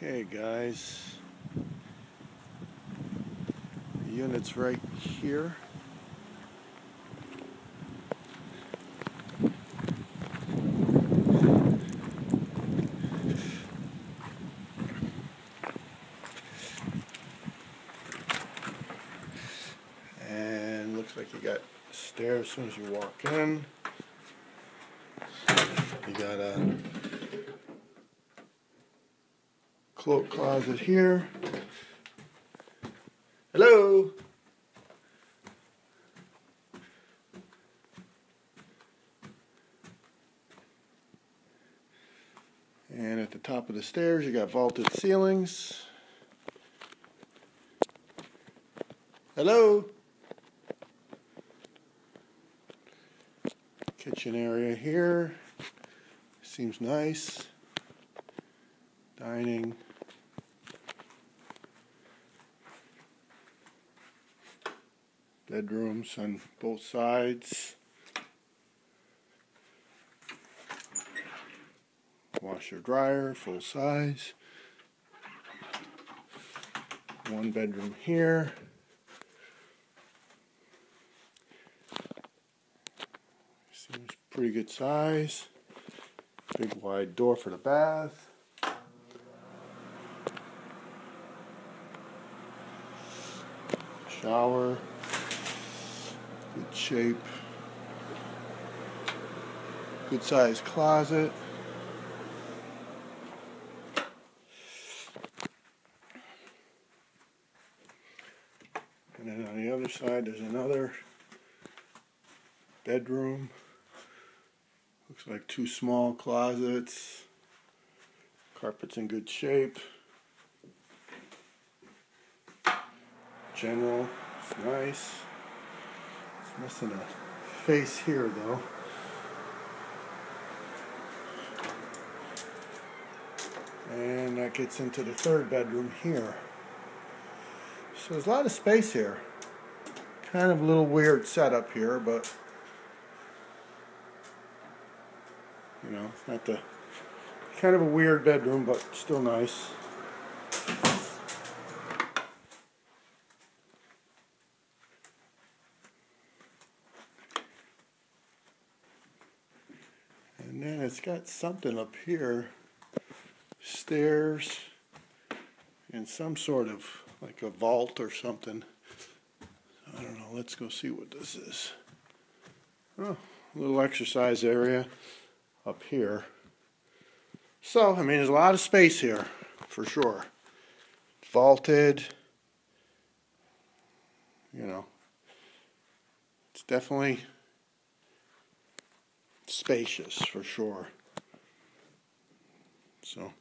Okay guys, the unit's right here. And looks like you got stairs as soon as you walk in. You got a cloak closet here. Hello. And at the top of the stairs you got vaulted ceilings. Hello. Kitchen area here. Seems nice. Dining. Bedrooms on both sides. Washer dryer, full size. One bedroom here. Seems pretty good size. Big wide door for the bath. Shower. Good shape. Good size closet. And then on the other side there's another bedroom. Looks like two small closets. Carpet's in good shape. General, it's nice. It's missing a face here though. And that gets into the third bedroom here. So there's a lot of space here. Kind of a little weird setup here, but you know, it's not the kind of a weird bedroom, but still nice. And then it's got something up here, stairs, and some sort of like a vault or something. I don't know, let's go see what this is. Oh, a little exercise area up here. So, I mean, there's a lot of space here, for sure. Vaulted, you know, it's definitely spacious, for sure. So